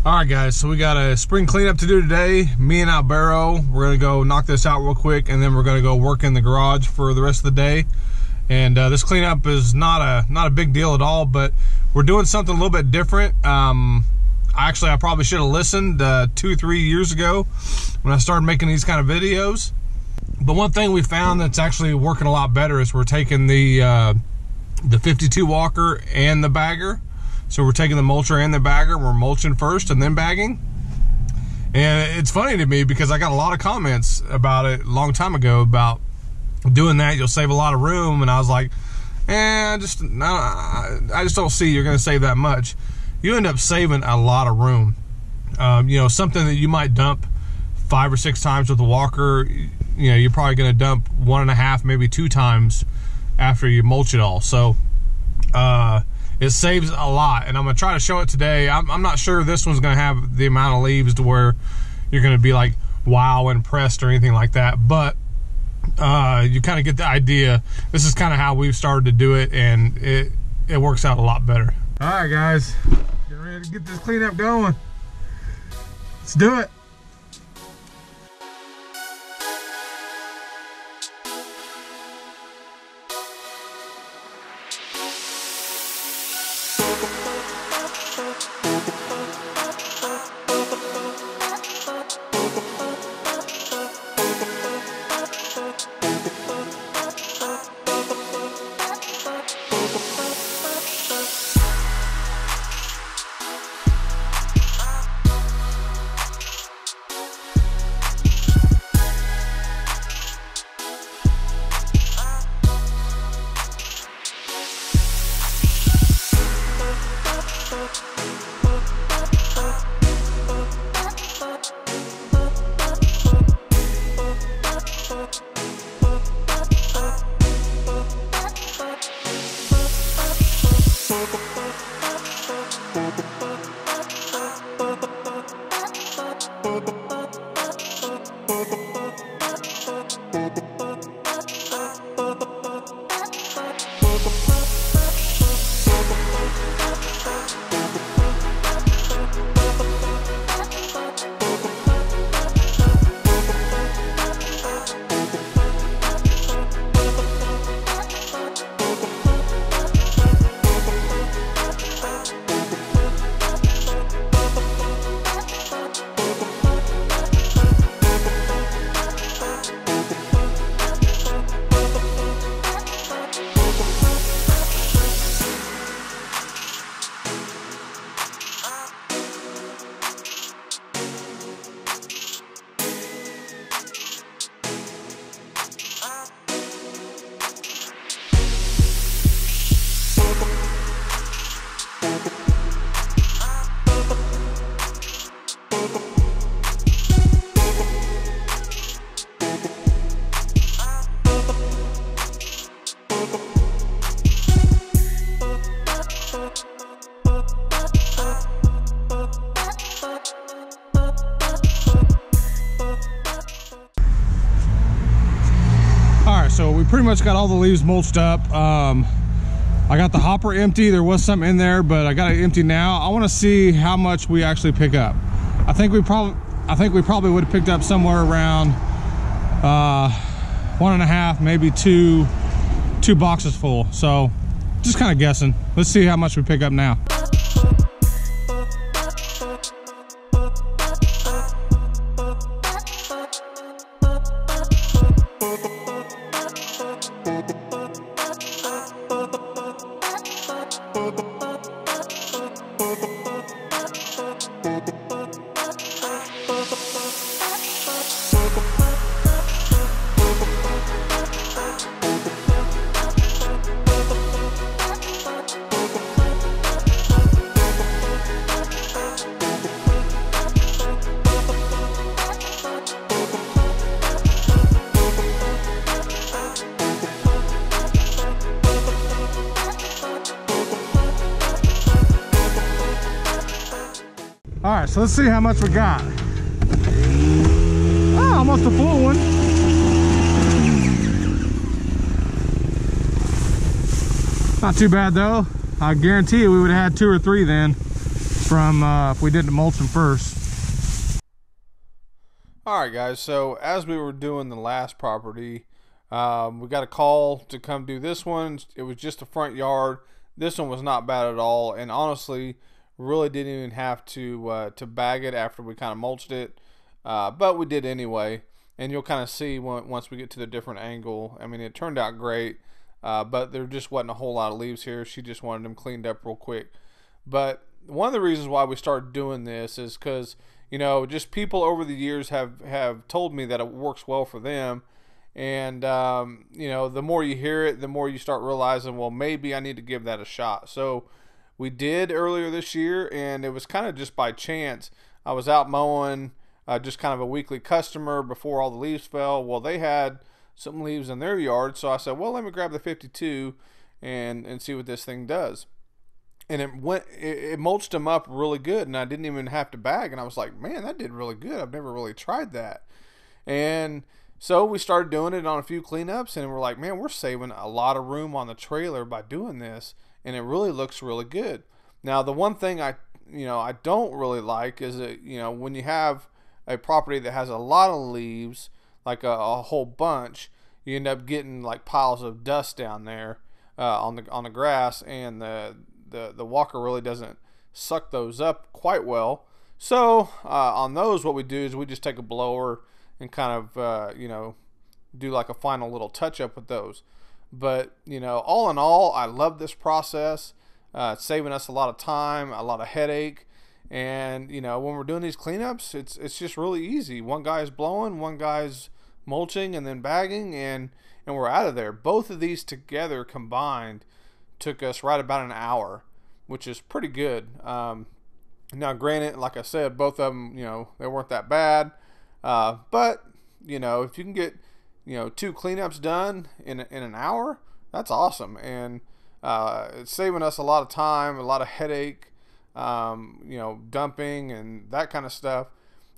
All right, guys, so we got a spring cleanup to do today. Me and Albero, we're gonna go knock this out real quick, and then we're gonna go work in the garage for the rest of the day. And this cleanup is not a big deal at all, but we're doing something a little bit different. Actually, I probably should have listened 2-3 years ago when I started making these kind of videos. But one thing we found that's actually working a lot better is we're taking the 52 walker and the bagger. So we're taking the mulcher and the bagger, we're mulching first and then bagging. And it's funny to me because I got a lot of comments about it a long time ago about doing that. You'll save a lot of room. And I was like, I just don't see you're gonna save that much. You end up saving a lot of room. You know, something that you might dump 5 or 6 times with the walker, you know, you're probably gonna dump 1.5, maybe 2 times after you mulch it all. So, it saves a lot, and I'm gonna try to show it today. I'm not sure this one's gonna have the amount of leaves to where you're gonna be like, wow, impressed or anything like that, but you kind of get the idea. This is kind of how we've started to do it, and it works out a lot better. All right, guys, get ready to get this cleanup going. Let's do it. So we pretty much got all the leaves mulched up. I got the hopper empty. There was some in there, but I got it empty now. I want to see how much we actually pick up. I think we probably would have picked up somewhere around 1.5, maybe two boxes full. So just kind of guessing. Let's see how much we pick up now. All right, so let's see how much we got. Oh, almost a full one. Not too bad though. I guarantee you we would have had 2 or 3 then. from if we did the mulching first. Alright guys, so as we were doing the last property, we got a call to come do this one. It was just the front yard. This one was not bad at all, and honestly really didn't even have to bag it after we kind of mulched it, but we did anyway, and you'll kind of see once we get to the different angle. I mean, it turned out great, but there just wasn't a whole lot of leaves here. She just wanted them cleaned up real quick. But one of the reasons why we started doing this is because, you know, just people over the years have told me that it works well for them. And, you know, the more you hear it, the more you start realizing, well, maybe I need to give that a shot. So we did earlier this year, and it was kind of just by chance. I was out mowing, just kind of a weekly customer before all the leaves fell. Well, they had some leaves in their yard, so I said, well, let me grab the 52 and see what this thing does. And it mulched them up really good, and I didn't even have to bag. And I was like, man, that did really good. I've never really tried that. And so we started doing it on a few cleanups, and we're like, man, we're saving a lot of room on the trailer by doing this, and it really looks really good. Now, the one thing I don't really like is that, you know, when you have a property that has a lot of leaves, like a whole bunch, you end up getting like piles of dust down there on the grass, and the walker really doesn't suck those up quite well. So on those, what we do is we just take a blower and kind of you know, do like a final little touch up with those. But, you know, all in all, I love this process. It's saving us a lot of time, a lot of headache. And, you know, when we're doing these cleanups, it's just really easy. One guy's blowing, one guy's mulching and then bagging, and we're out of there. Both of these together combined took us right about an hour, which is pretty good. Now, granted, like I said, both of them, you know, they weren't that bad. But, you know, if you can get, you know, 2 cleanups done in an hour, that's awesome. And it's saving us a lot of time, a lot of headache, you know, dumping and that kind of stuff.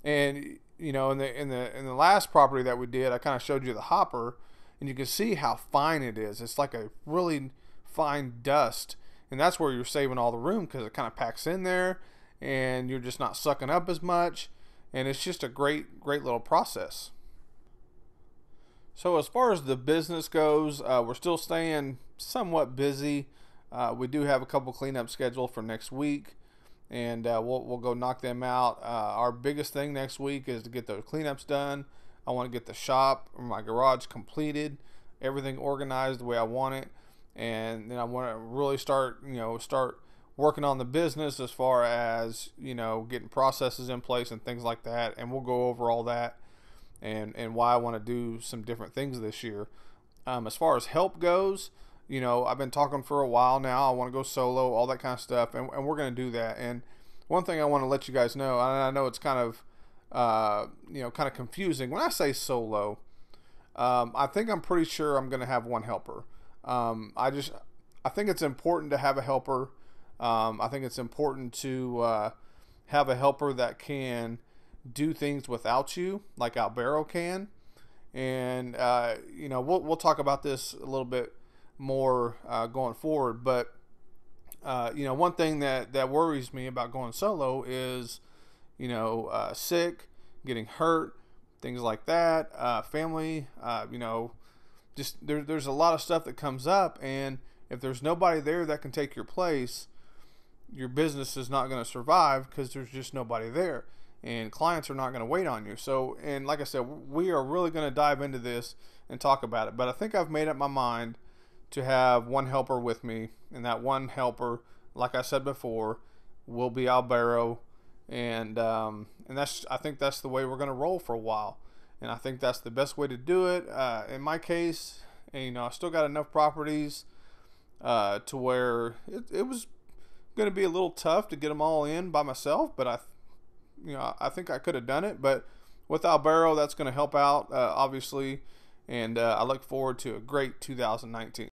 And, you know, in the last property that we did, I kind of showed you the hopper, and you can see how fine it is. It's like a really fine dust, and that's where you're saving all the room, because it kind of packs in there, and you're just not sucking up as much. And it's just a great little process. So as far as the business goes, we're still staying somewhat busy. We do have a couple cleanups scheduled for next week, and we'll go knock them out. Our biggest thing next week is to get those cleanups done. I want to get the shop or my garage completed, everything organized the way I want it, and then I want to really start working on the business as far as, you know, getting processes in place and things like that. And we'll go over all that and why I want to do some different things this year. As far as help goes, you know, I've been talking for a while now. I want to go solo, all that kind of stuff, and we're going to do that. And one thing I want to let you guys know, and I know it's kind of, you know, kind of confusing. When I say solo, I think I'm pretty sure I'm going to have one helper. I think it's important to have a helper. I think it's important to have a helper that can do things without you, like Albero can. And you know, we'll talk about this a little bit more going forward. But you know, one thing that worries me about going solo is, you know, sick, getting hurt, things like that, family. You know, just there's a lot of stuff that comes up, and if there's nobody there that can take your place, your business is not going to survive, because there's just nobody there, and clients are not going to wait on you. So, and like I said, we are really going to dive into this and talk about it. But I think I've made up my mind to have one helper with me, and that one helper, like I said before, will be Albero, and that's, I think that's the way we're going to roll for a while, and I think that's the best way to do it. In my case, and, you know, I still got enough properties to where it was going to be a little tough to get them all in by myself, but I think I could have done it. But with Albero, that's going to help out, obviously, and I look forward to a great 2019.